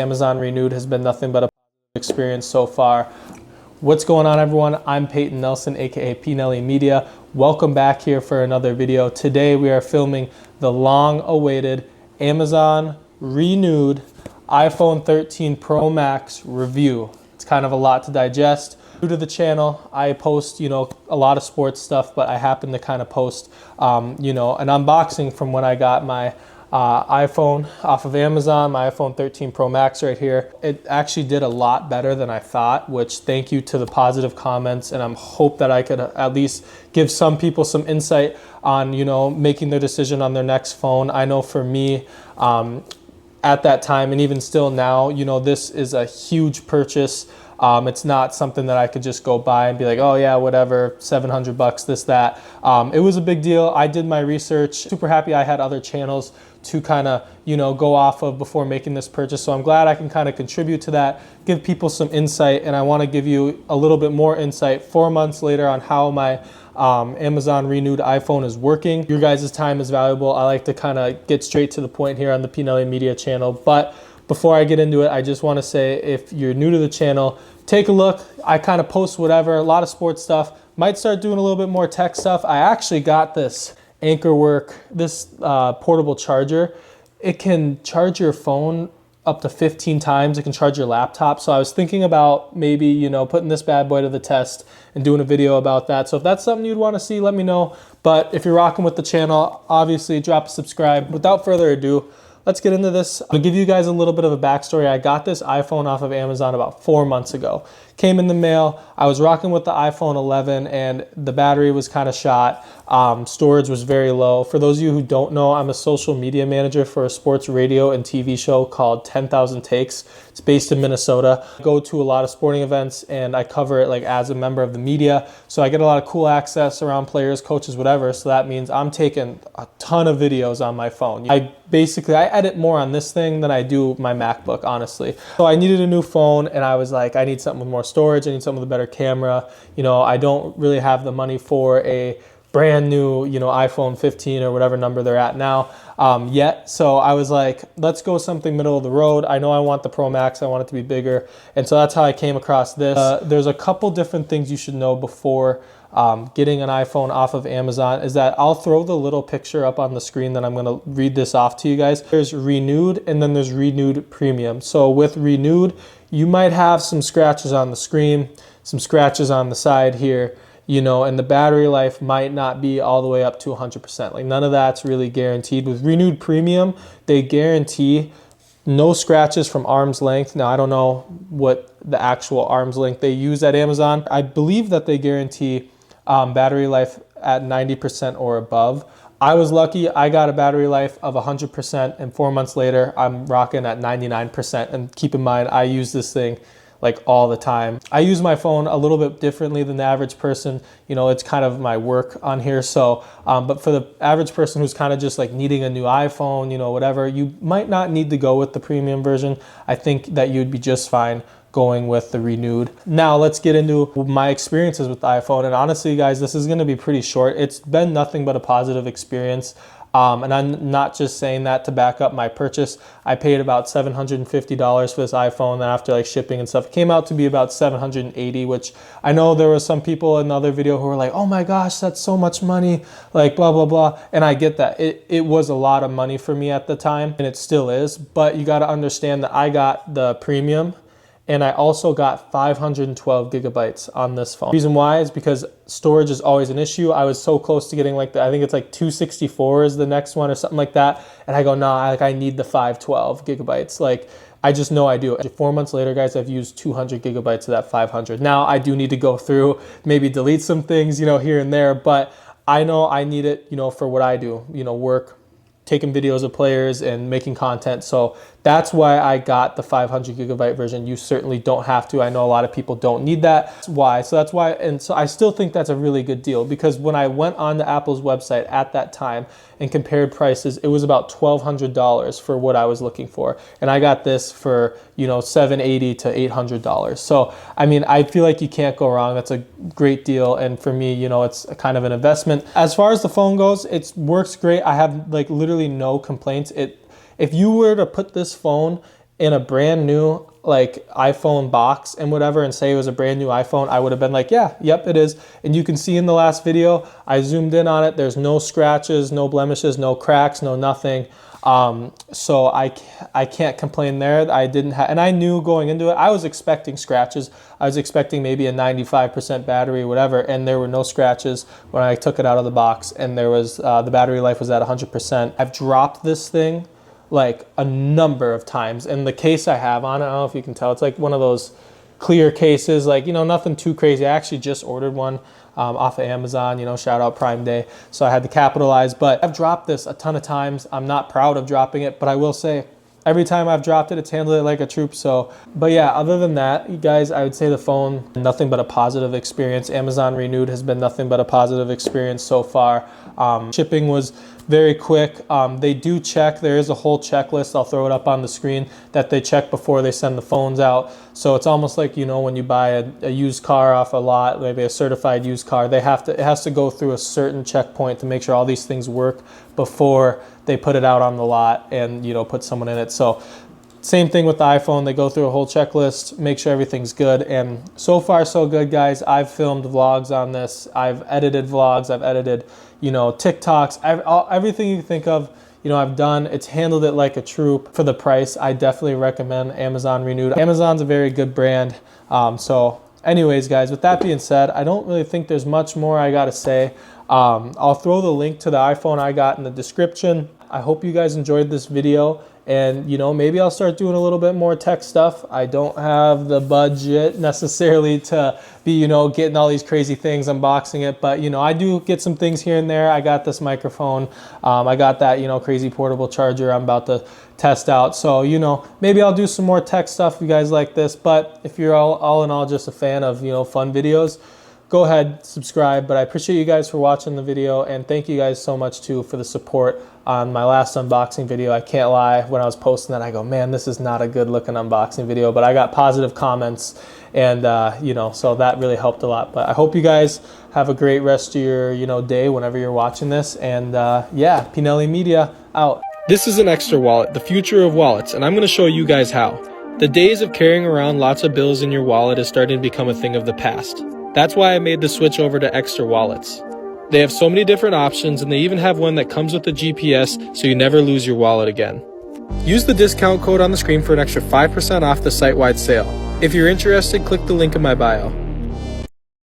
Amazon Renewed has been nothing but a experience so far. What's going on, everyone? I'm Peyton Nelson, aka P-Nelly Media. Welcome back here for another video. Today we are filming the long-awaited Amazon Renewed iPhone 13 Pro Max review. It's kind of a lot to digest. New to the channel, I post, a lot of sports stuff, but I happen to kind of post, an unboxing from when I got my iPhone off of Amazon, my iPhone 13 Pro Max right here. It actually did a lot better than I thought, which thank you to the positive comments, and I hope that I could at least give some people some insight on, making their decision on their next phone. I know for me, at that time, and even still now, this is a huge purchase. It's not something that I could just go buy and be like, oh yeah, whatever, 700 bucks, this, that. It was a big deal. I did my research. Super happy I had other channels to kind of, go off of before making this purchase. So I'm glad I can kind of contribute to that, give people some insight, and I want to give you a little bit more insight 4 months later on how my Amazon Renewed iPhone is working. Your guys' time is valuable. I like to kind of get straight to the point here on the P-Nelly Media channel. But before I get into it, I just want to say, if you're new to the channel, take a look. I kind of post whatever, a lot of sports stuff. Might start doing a little bit more tech stuff. I actually got this Anchorwork, this portable charger. It can charge your phone up to 15 times. It can charge your laptop. So I was thinking about maybe, putting this bad boy to the test and doing a video about that. So if that's something you'd want to see, let me know. But if you're rocking with the channel, obviously drop a subscribe. Without further ado, let's get into this. I'll give you guys a little bit of a backstory. I got this iPhone off of Amazon about 4 months ago. Came in the mail. I was rocking with the iPhone 11 and the battery was kind of shot. Storage was very low. For those of you who don't know, I'm a social media manager for a sports radio and TV show called 10,000 Takes. It's based in Minnesota. I go to a lot of sporting events and I cover it like as a member of the media. So I get a lot of cool access around players, coaches, whatever. So that means I'm taking a ton of videos on my phone. I edit more on this thing than I do my MacBook, honestly. So I needed a new phone and I was like, I need something with more storage. I need something with a better camera. I don't really have the money for a brand new, iPhone 15 or whatever number they're at now yet. So I was like, let's go something middle of the road. I know I want the Pro Max. I want it to be bigger. And so that's how I came across this. There's a couple different things you should know before getting an iPhone off of Amazon, is that I'll throw the little picture up on the screen that I'm going to read this off to you guys. There's Renewed and then there's Renewed Premium. So with Renewed, you might have some scratches on the screen, some scratches on the side here, and the battery life might not be all the way up to 100%. Like none of that's really guaranteed. With Renewed Premium, they guarantee no scratches from arm's length. Now, I don't know what the actual arm's length they use at Amazon. I believe that they guarantee battery life at 90% or above. I was lucky. I got a battery life of 100%, and 4 months later, I'm rocking at 99%. And keep in mind, I use this thing like all the time. I use my phone a little bit differently than the average person. It's kind of my work on here. So, but for the average person who's kind of just like needing a new iPhone, whatever, you might not need to go with the premium version. I think that you'd be just fine going with the Renewed. Now let's get into my experiences with the iPhone. And honestly, guys, this is going to be pretty short. It's been nothing but a positive experience. And I'm not just saying that to back up my purchase. I paid about $750 for this iPhone. Then after like shipping and stuff, it came out to be about $780, which I know there were some people in another video who were like, oh my gosh, that's so much money, like blah, blah, blah. And I get that. It was a lot of money for me at the time, and it still is. But you got to understand that I got the premium, and I also got 512 gigabytes on this phone. The reason why is because storage is always an issue. I was so close to getting I think it's like 264 is the next one or something like that. And I go, nah, I need the 512 gigabytes. Like, I just know I do. 4 months later, guys, I've used 200 gigabytes of that 500. Now I do need to go through, maybe delete some things, here and there, but I know I need it, for what I do, work, taking videos of players and making content. So that's why I got the 500 gigabyte version. You certainly don't have to. I know a lot of people don't need that. That's why. So that's why. And so I still think that's a really good deal, because when I went on to Apple's website at that time and compared prices, it was about $1,200 for what I was looking for. And I got this for, $780 to $800. So, I mean, I feel like you can't go wrong. That's a great deal. And for me, it's a kind of an investment. As far as the phone goes, it works great. I have like literally no complaints. If you were to put this phone in a brand new like iPhone box and whatever, and say it was a brand new iPhone, I would have been like, yeah, yep, it is. And you can see in the last video, I zoomed in on it. There's no scratches, no blemishes, no cracks, no nothing. So I can't complain there. I didn't have, and I knew going into it, I was expecting scratches. I was expecting maybe a 95% battery, whatever, and there were no scratches when I took it out of the box, and there was, the battery life was at 100%. I've dropped this thing like a number of times, and the case I have on it, I don't know if you can tell, it's like one of those clear cases, like, you know, nothing too crazy. I actually just ordered one off of Amazon, you know, shout out Prime Day, so I had to capitalize. But I've dropped this a ton of times. I'm not proud of dropping it, but I will say every time I've dropped it, it's handled it like a troop. So, but yeah, other than that, you guys, I would say the phone, nothing but a positive experience. Amazon Renewed has been nothing but a positive experience so far. Shipping was very quick. They do check, there is a whole checklist, I'll throw it up on the screen, that they check before they send the phones out. So it's almost like, you know, when you buy a used car off a lot, maybe a certified used car, it has to go through a certain checkpoint to make sure all these things work before they put it out on the lot and, you know, put someone in it. So same thing with the iPhone. They go through a whole checklist, make sure everything's good. And so far, so good, guys. I've filmed vlogs on this. I've edited vlogs. I've edited, you know, TikToks. Everything you think of, you know, I've done. It's handled it like a troop. For the price, I definitely recommend Amazon Renewed. Amazon's a very good brand. So anyways, guys, with that being said, I don't really think there's much more I got to say. I'll throw the link to the iPhone I got in the description. I hope you guys enjoyed this video, and, you know, maybe I'll start doing a little bit more tech stuff. I don't have the budget necessarily to be, you know, getting all these crazy things, unboxing it, but, you know, I do get some things here and there. I got this microphone. I got that, you know, crazy portable charger I'm about to test out. So, you know, maybe I'll do some more tech stuff if you guys like this, but if you're all in all just a fan of, you know, fun videos, go ahead, subscribe. But I appreciate you guys for watching the video, and thank you guys so much too for the support on my last unboxing video. I can't lie, when I was posting that, I go, man, this is not a good looking unboxing video, but I got positive comments, and you know, so that really helped a lot. But I hope you guys have a great rest of your, you know, day whenever you're watching this, and yeah, Pinelli Media out. This is an Extra Wallet, the future of wallets, and I'm going to show you guys how. The days of carrying around lots of bills in your wallet is starting to become a thing of the past. That's why I made the switch over to Extra Wallets. They have so many different options, and they even have one that comes with the GPS so you never lose your wallet again. Use the discount code on the screen for an extra 5% off the site-wide sale. If you're interested, click the link in my bio.